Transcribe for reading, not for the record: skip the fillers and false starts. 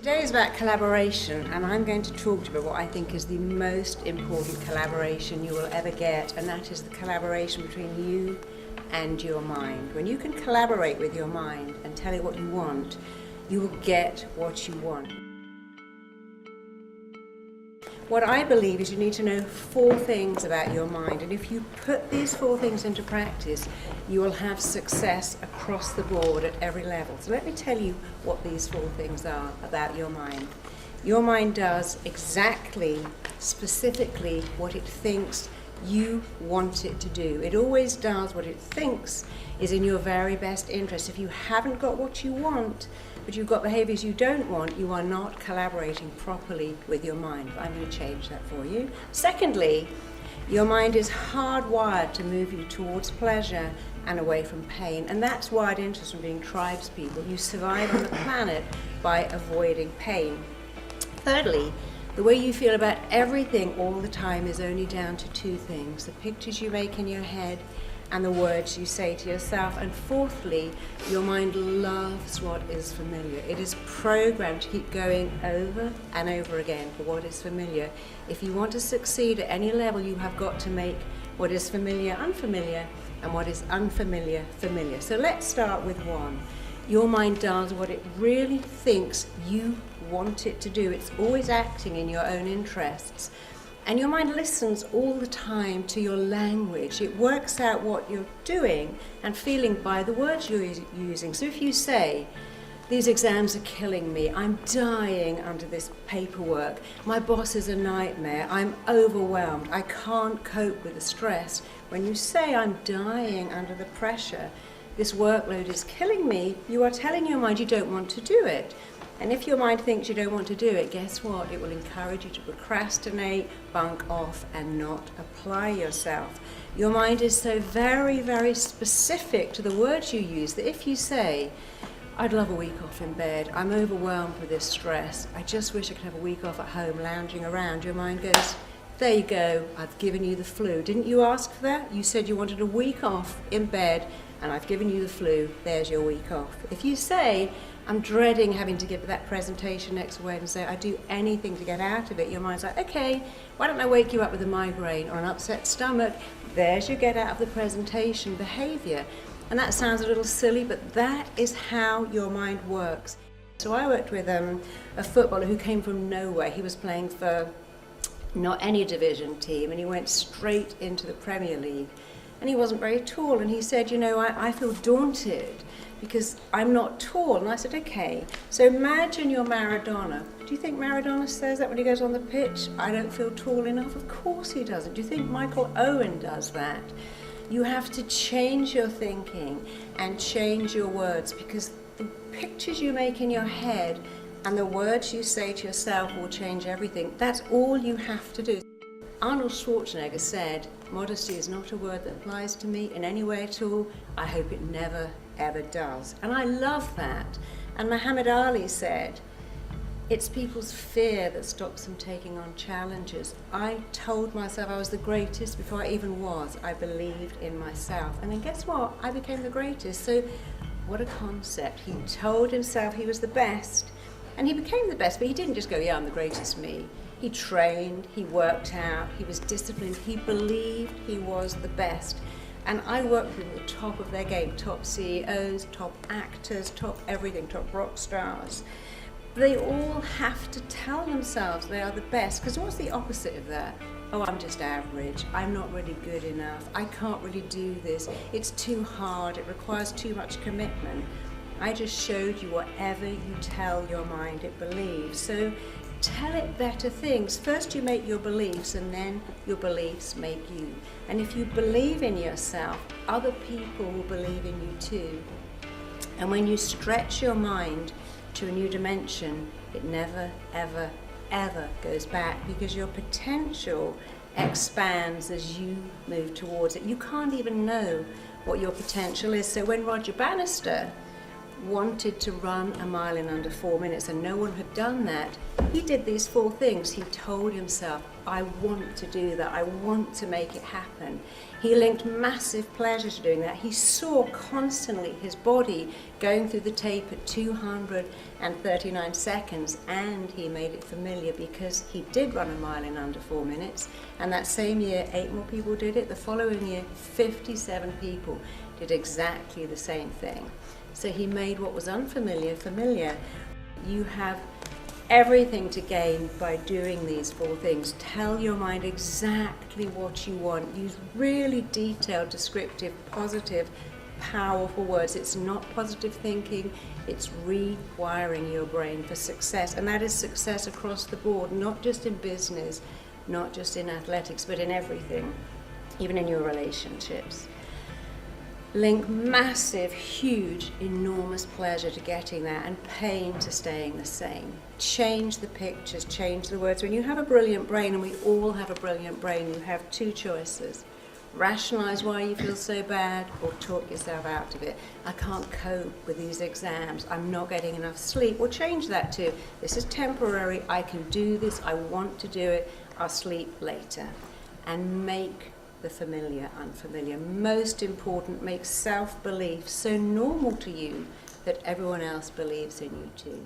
Today is about collaboration, and I'm going to talk to you about what I think is the most important collaboration you will ever get, and that is the collaboration between you and your mind. When you can collaborate with your mind and tell it what you want, you will get what you want. What I believe is you need to know 4 things about your mind, and if you put these 4 things into practice, you will have success across the board at every level. So let me tell you what these 4 things are about your mind. Your mind does exactly, specifically, what it thinks you want it to do. It always does what it thinks is in your very best interest. If you haven't got what you want, but you've got behaviours you don't want, you are not collaborating properly with your mind. I'm going to change that for you. Secondly, your mind is hardwired to move you towards pleasure and away from pain, and that's wired into us from being tribes people. You survive on the planet by avoiding pain. Thirdly, the way you feel about everything all the time is only down to 2 things: the pictures you make in your head and the words you say to yourself. And fourthly, your mind loves what is familiar. It is programmed to keep going over and over again for what is familiar. If you want to succeed at any level, you have got to make what is familiar unfamiliar and what is unfamiliar familiar. So let's start with 1. Your mind does what it really thinks you want it to do. It's always acting in your own interests. And your mind listens all the time to your language. It works out what you're doing and feeling by the words you're using. So if you say, "These exams are killing me, I'm dying under this paperwork, my boss is a nightmare, I'm overwhelmed, I can't cope with the stress." When you say, "I'm dying under the pressure, this workload is killing me," you are telling your mind you don't want to do it. And if your mind thinks you don't want to do it, guess what? It will encourage you to procrastinate, bunk off, and not apply yourself. Your mind is so very, very specific to the words you use that if you say, "I'd love a week off in bed, I'm overwhelmed with this stress, I just wish I could have a week off at home lounging around," your mind goes, "There you go, I've given you the flu. Didn't you ask for that? You said you wanted a week off in bed, and I've given you the flu. There's your week off." If you say, "I'm dreading having to give that presentation next Wednesday, I'd do anything to get out of it," your mind's like, "Okay, why don't I wake you up with a migraine or an upset stomach?" There's your get out of the presentation behaviour. And that sounds a little silly, but that is how your mind works. So I worked with a footballer who came from nowhere. He was playing for not any division team, and he went straight into the Premier League. And he wasn't very tall, and he said, I feel daunted because I'm not tall. And I said, okay, so imagine you're Maradona. Do you think Maradona says that when he goes on the pitch? "I don't feel tall enough"? Of course he doesn't. Do you think Michael Owen does that? You have to change your thinking and change your words, because the pictures you make in your head and the words you say to yourself will change everything. That's all you have to do. Arnold Schwarzenegger said, "Modesty is not a word that applies to me in any way at all. I hope it never, ever does." And I love that. And Muhammad Ali said, "It's people's fear that stops them taking on challenges." I told myself I was the greatest before I even was. I believed in myself. And then guess what? I became the greatest. So what a concept. He told himself he was the best, and he became the best, but he didn't just go, "Yeah, I'm the greatest me." He trained, he worked out, he was disciplined, he believed he was the best. And I worked with the top of their game, top CEOs, top actors, top everything, top rock stars. They all have to tell themselves they are the best, because what's the opposite of that? "Oh, I'm just average, I'm not really good enough, I can't really do this, it's too hard, it requires too much commitment." I just showed you whatever you tell your mind it believes. So tell it better things. First you make your beliefs, and then your beliefs make you. And if you believe in yourself, other people will believe in you too. And when you stretch your mind to a new dimension, it never, ever, ever goes back, because your potential expands as you move towards it. You can't even know what your potential is. So when Roger Bannister wanted to run a mile in under 4 minutes and no one had done that, he did these 4 things. He told himself, I want to do that, I want to make it happen. He linked massive pleasure to doing that. He saw constantly his body going through the tape at 239 seconds, and he made it familiar because he did run a mile in under 4 minutes, and that same year 8 more people did it. The following year 57 people did exactly the same thing. So he made what was unfamiliar familiar. You have everything to gain by doing these 4 things. Tell your mind exactly what you want. Use really detailed, descriptive, positive, powerful words. It's not positive thinking, it's rewiring your brain for success. And that is success across the board, not just in business, not just in athletics, but in everything, even in your relationships. Link massive, huge, enormous pleasure to getting there and pain to staying the same. Change the pictures, change the words. When you have a brilliant brain, and we all have a brilliant brain, you have 2 choices. Rationalize why you feel so bad, or talk yourself out of it. I can't cope with these exams, I'm not getting enough sleep. Or change that to, this is temporary, I can do this, I want to do it, I'll sleep later. And make the familiar unfamiliar. Most important, make self-belief so normal to you that everyone else believes in you too.